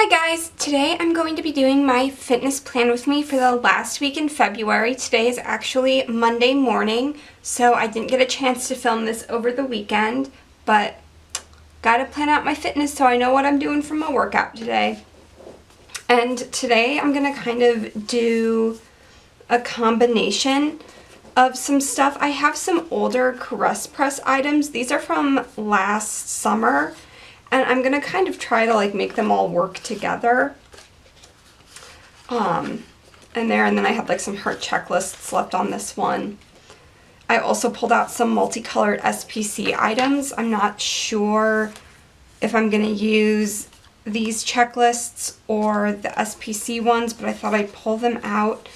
Hi guys! Today I'm going to be doing my fitness plan with me for the last week in February. Today is actually Monday morning, so I didn't get a chance to film this over the weekend, but gotta plan out my fitness so I know what I'm doing for my workout today. And today I'm gonna kind of do a combination of some stuff. I have some older caress press items. These are from last summer. And I'm going to kind of try to like make them all work together. And then I have like some heart checklists left on this one. I also pulled out some multicolored SPC items. I'm not sure if I'm going to use these checklists or the SPC ones, but I thought I'd pull them out.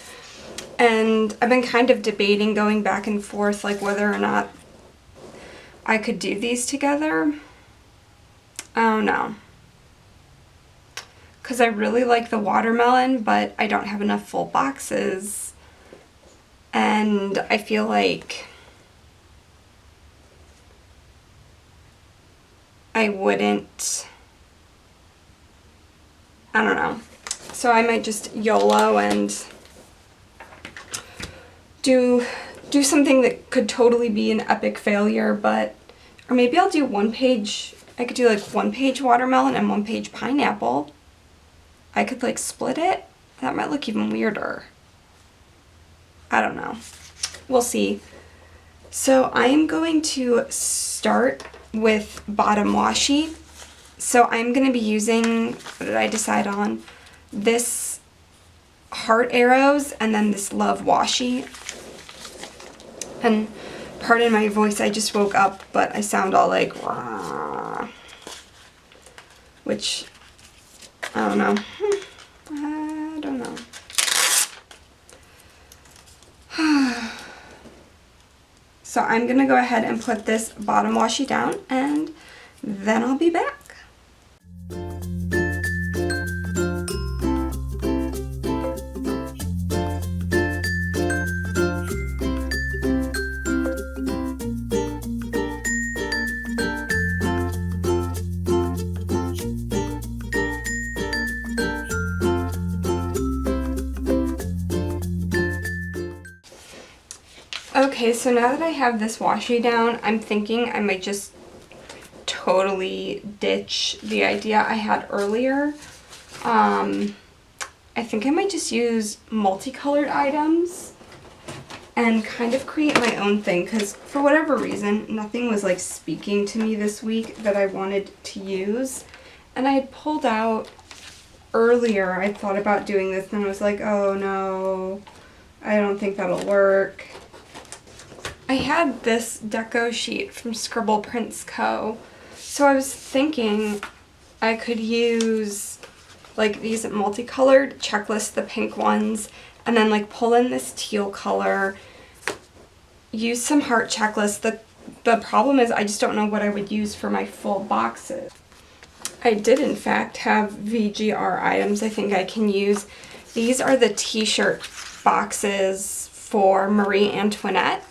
And I've been kind of debating, going back and forth, like whether or not I could do these together. Oh no, because I really like the watermelon, but I don't have enough full boxes, and I feel like I wouldn't, I don't know, so I might just YOLO and do something that could totally be an epic failure, or maybe I'll do one page. I could do like one page watermelon and one page pineapple. I could like split it. That might look even weirder. I don't know. We'll see. So I am going to start with bottom washi. So I'm going to be using, what did I decide on? This heart arrows and then this love washi. And pardon my voice, I just woke up, but I sound all like, rah, which, I don't know. I don't know. So I'm going to go ahead and put this bottom washi down, and then I'll be back. Okay, so now that I have this washi down, I'm thinking I might just totally ditch the idea I had earlier. I think I might just use multicolored items and kind of create my own thing, because for whatever reason, nothing was like speaking to me this week that I wanted to use. And I had pulled out earlier, I thought about doing this and I was like, oh no, I don't think that'll work. I had this deco sheet from Scribble Prints Co. So I was thinking I could use like these multicolored checklists, the pink ones, and then like pull in this teal color, use some heart checklists. The problem is I just don't know what I would use for my full boxes. I did in fact have VGR items I think I can use. These are the t-shirt boxes for Marie Antoinette.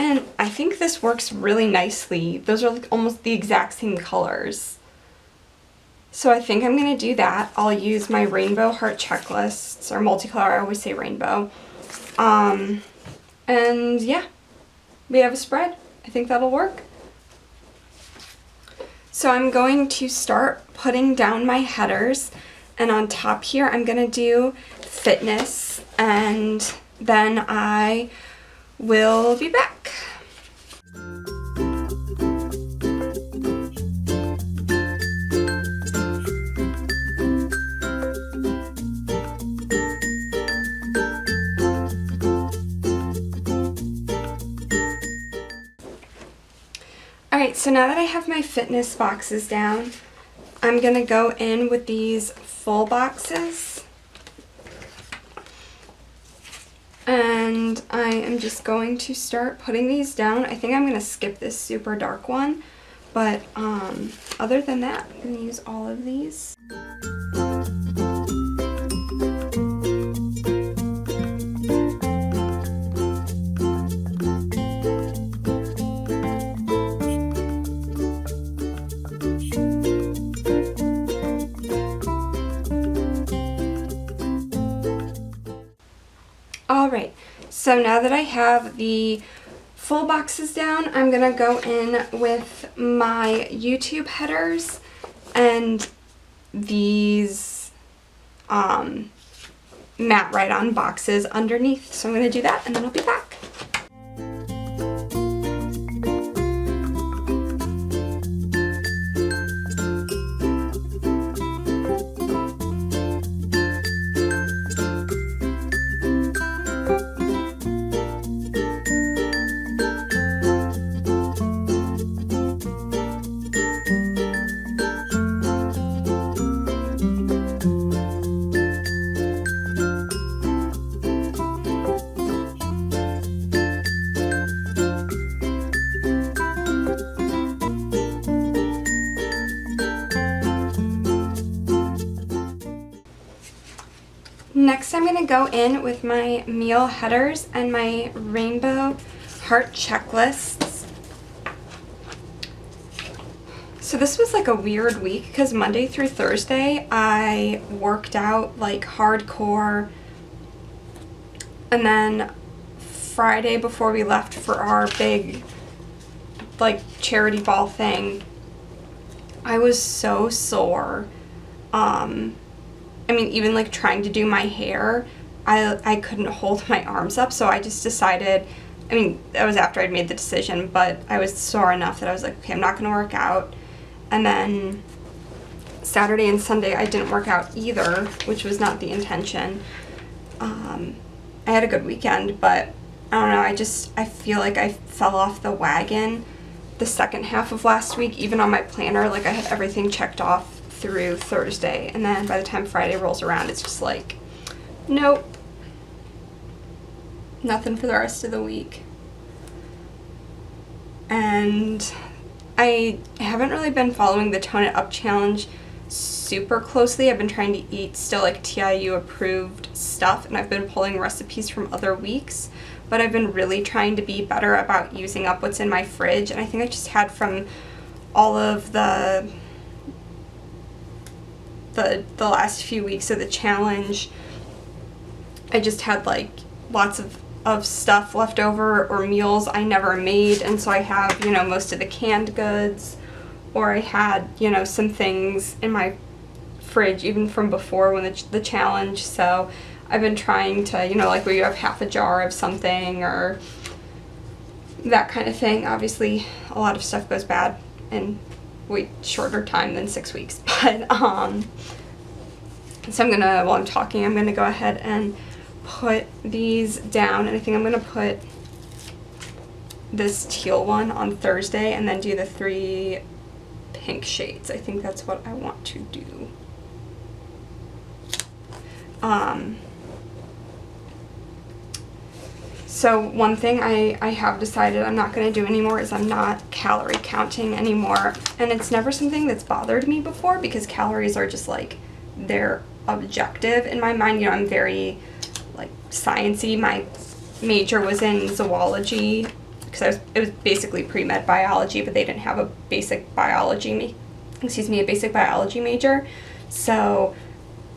And I think this works really nicely. Those are like almost the exact same colors. So I think I'm going to do that. I'll use my rainbow heart checklists, or multicolor, I always say rainbow. And yeah, we have a spread. I think that'll work. So I'm going to start putting down my headers. And on top here, I'm going to do fitness. And then I will be back. Alright, so now that I have my fitness boxes down, I'm going to go in with these full boxes. And I am just going to start putting these down. I think I'm going to skip this super dark one, but other than that, I'm going to use all of these. Alright, so now that I have the full boxes down, I'm gonna go in with my YouTube headers and these matte write-on boxes underneath. So I'm gonna do that and then I'll be back. Next, I'm going to go in with my meal headers and my rainbow heart checklists. So this was like a weird week because Monday through Thursday I worked out like hardcore, and then Friday before we left for our big like charity ball thing, I was so sore. I mean, even like trying to do my hair, I couldn't hold my arms up, so I just decided, I mean, that was after I'd made the decision, but I was sore enough that I was like, okay, I'm not gonna work out. And then Saturday and Sunday I didn't work out either, which was not the intention. I had a good weekend, but I don't know, I feel like I fell off the wagon the second half of last week. Even on my planner, like I had everything checked off through Thursday, and then by the time Friday rolls around, it's just like, nope, nothing for the rest of the week. And I haven't really been following the Tone It Up challenge super closely. I've been trying to eat still like TIU approved stuff, and I've been pulling recipes from other weeks, but I've been really trying to be better about using up what's in my fridge. And I think I just had from all of the last few weeks of the challenge, I just had like lots of stuff left over, or meals I never made, and so I have, you know, most of the canned goods, or I had, you know, some things in my fridge even from before when the challenge. So I've been trying to, you know, like where you have half a jar of something or that kind of thing. Obviously a lot of stuff goes bad in way shorter time than 6 weeks, but so I'm gonna, while I'm talking, I'm gonna go ahead and put these down, and I think I'm gonna put this teal one on Thursday and then do the 3 pink shades. I think that's what I want to do. So one thing I have decided I'm not going to do anymore is I'm not calorie counting anymore. And it's never something that's bothered me before because calories are just like, they're objective in my mind. You know, I'm very like sciencey. My major was in zoology because it was basically pre-med biology, but they didn't have a basic biology, a basic biology major. So,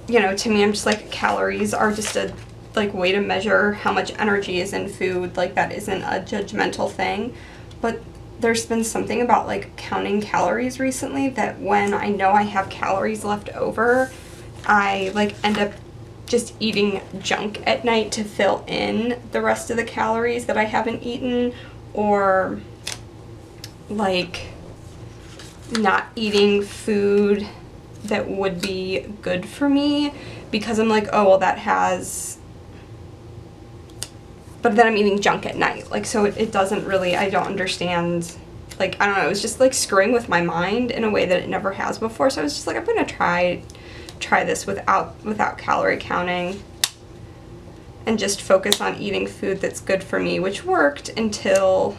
you know, to me, I'm just like, calories are just a like way to measure how much energy is in food. Like, that isn't a judgmental thing. But there's been something about like counting calories recently that when I know I have calories left over, I like end up just eating junk at night to fill in the rest of the calories that I haven't eaten, or like not eating food that would be good for me because I'm like, oh, well, that has, but then I'm eating junk at night. Like, so it doesn't really, I don't understand, like, I don't know, it was just like screwing with my mind in a way that it never has before. So I was just like, I'm gonna try this without calorie counting and just focus on eating food that's good for me, which worked until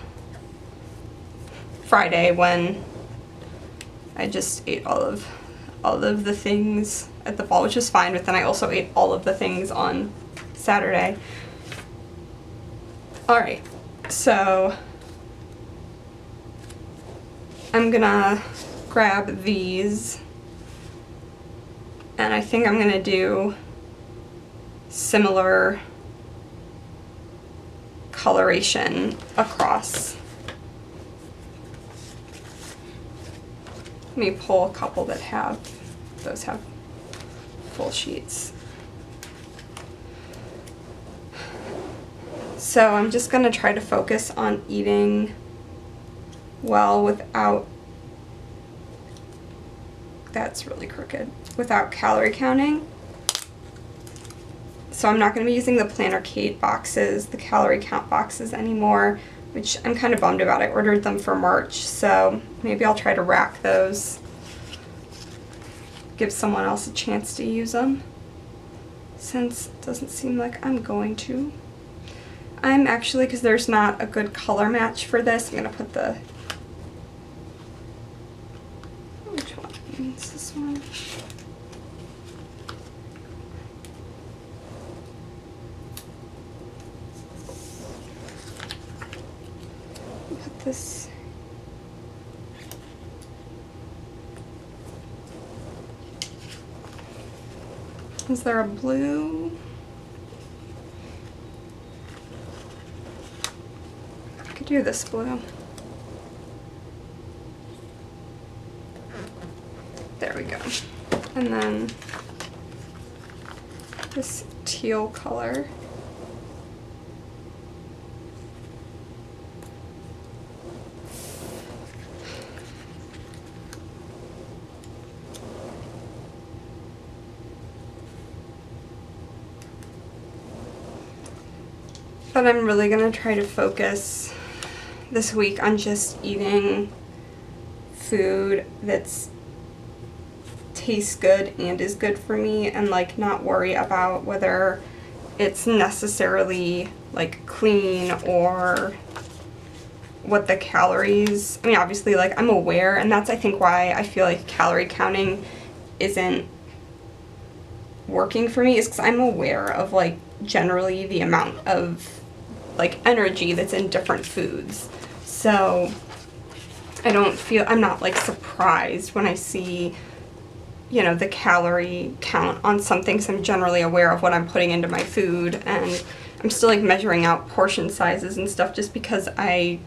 Friday when I just ate all of the things at the ball, which was fine, but then I also ate all of the things on Saturday. Alright, so I'm gonna grab these, and I think I'm gonna do similar coloration across. Let me pull a couple that have, those have full sheets. So I'm just going to try to focus on eating well without, that's really crooked, without calorie counting. So I'm not going to be using the Planner Kate boxes, the calorie count boxes anymore, which I'm kind of bummed about. I ordered them for March, so maybe I'll try to rack those. Give someone else a chance to use them, since it doesn't seem like I'm going to. I'm actually, because there's not a good color match for this, I'm going to put the, which one is this one? Put this, is there a blue? Do this blue. There we go. And then this teal color. But I'm really gonna try to focus this week on just eating food that's tastes good and is good for me, and like not worry about whether it's necessarily like clean or what the calories, I mean obviously like I'm aware, and that's I think why I feel like calorie counting isn't working for me, is because I'm aware of like generally the amount of like energy that's in different foods. So I'm not like surprised when I see, you know, the calorie count on something, because I'm generally aware of what I'm putting into my food, and I'm still like measuring out portion sizes and stuff, just because I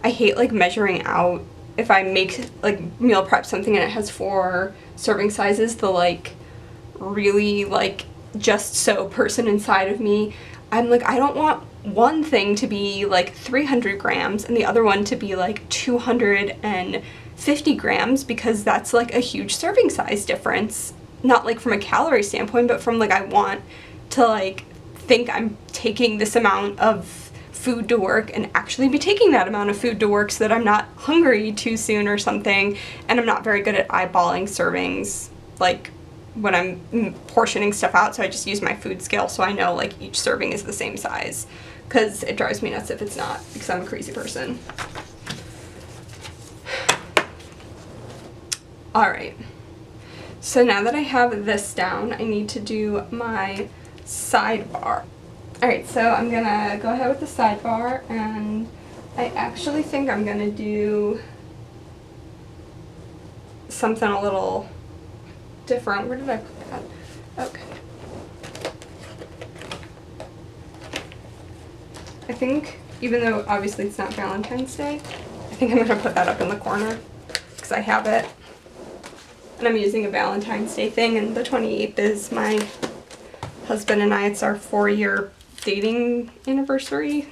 hate like measuring out, if I make like meal prep something and it has 4 serving sizes, the like really like just so person inside of me, I'm like, I don't want one thing to be like 300 grams and the other one to be like 250 grams, because that's like a huge serving size difference. Not like from a calorie standpoint, but from like, I want to like think I'm taking this amount of food to work and actually be taking that amount of food to work, so that I'm not hungry too soon or something. And I'm not very good at eyeballing servings like when I'm portioning stuff out, so I just use my food scale so I know like each serving is the same size, because it drives me nuts if it's not, because I'm a crazy person. Alright, so now that I have this down, I need to do my sidebar. Alright, so I'm gonna go ahead with the sidebar, and I actually think I'm gonna do something a little different. Where did I put that? Okay. I think, even though obviously it's not Valentine's Day, I think I'm going to put that up in the corner, because I have it. And I'm using a Valentine's Day thing, and the 28th is my husband and I, it's our 4-year dating anniversary.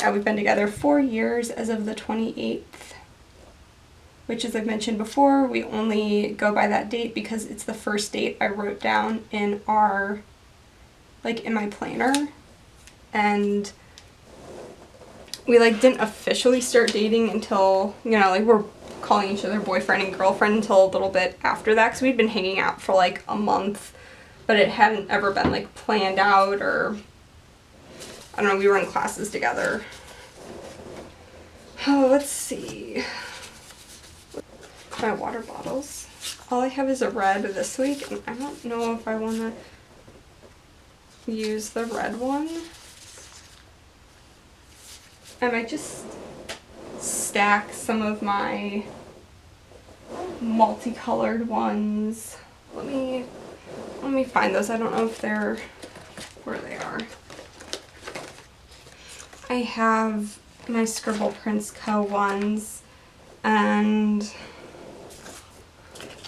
We've been together 4 years as of the 28th. Which, as I've mentioned before, we only go by that date because it's the first date I wrote down in our, like, in my planner. And we, like, didn't officially start dating until, you know, like, we're calling each other boyfriend and girlfriend until a little bit after that, because we'd been hanging out for, like, a month, but it hadn't ever been, like, planned out, or, I don't know, we were in classes together. Oh, let's see. My water bottles. All I have is a red this week, and I don't know if I want to use the red one. I might just stack some of my multicolored ones. Let me find those. I don't know if they're where they are. I have my Scribble Prints Co. ones, and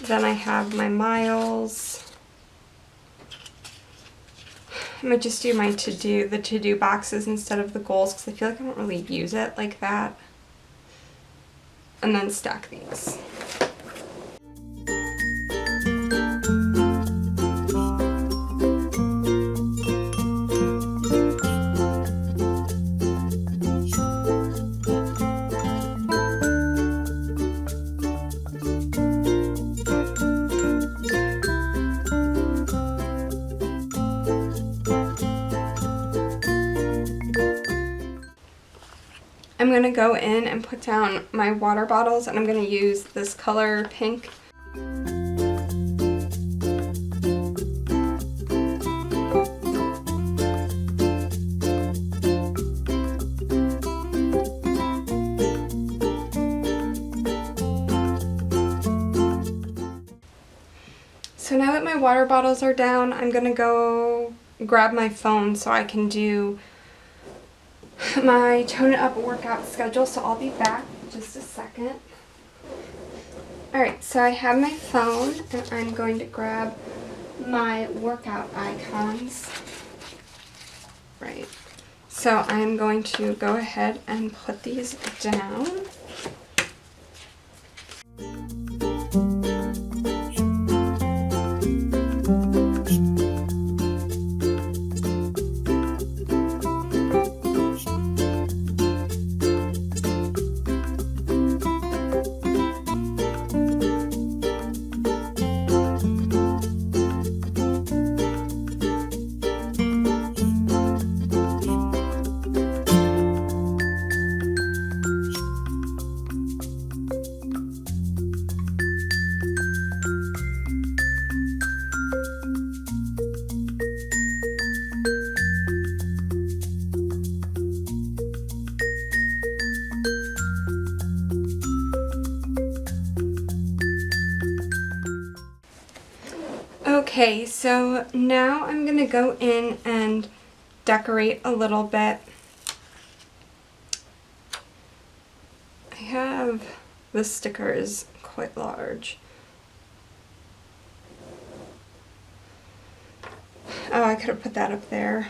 then I have my miles. I might just do my the to-do boxes instead of the goals because I feel like I don't really use it like that. And then stack these. I'm going to go in and put down my water bottles, and I'm going to use this color pink. So now that my water bottles are down, I'm going to go grab my phone so I can do my Tone It Up workout schedule, so I'll be back in just a second. Alright, so I have my phone and I'm going to grab my workout icons. Right. So I'm going to go ahead and put these down. Okay, so now I'm going to go in and decorate a little bit. I have the stickers quite large. Oh, I could have put that up there.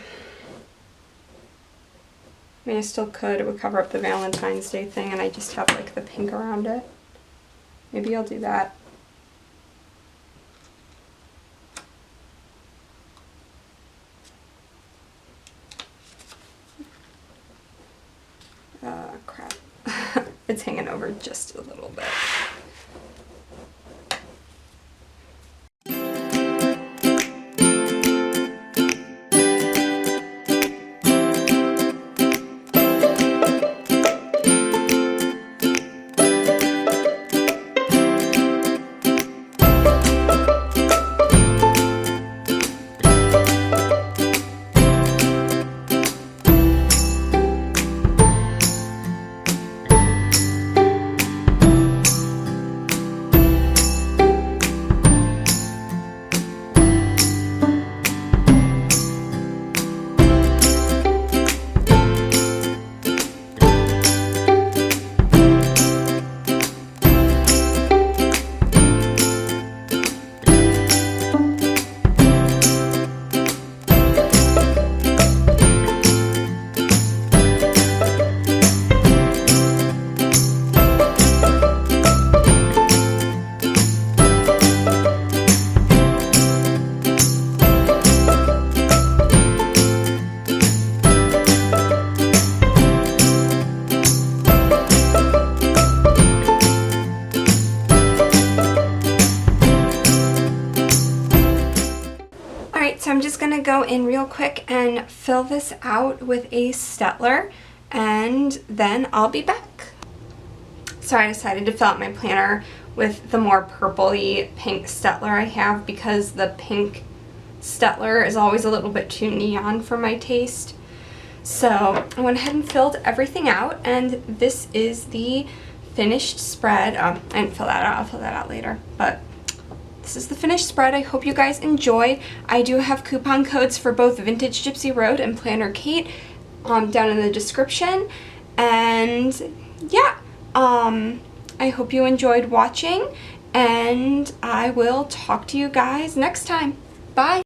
I mean, I still could. It would cover up the Valentine's Day thing, and I just have like the pink around it. Maybe I'll do that. Crap. It's hanging over just a little bit. So I'm just going to go in real quick and fill this out with a Stettler, and then I'll be back. So I decided to fill out my planner with the more purpley pink Stettler I have because the pink Stettler is always a little bit too neon for my taste. So I went ahead and filled everything out, and this is the finished spread. I didn't fill that out. I'll fill that out later, but this is the finished spread. I hope you guys enjoy. I do have coupon codes for both Vintage Gypsy Road and Planner Kate down in the description. And yeah, I hope you enjoyed watching, and I will talk to you guys next time. Bye!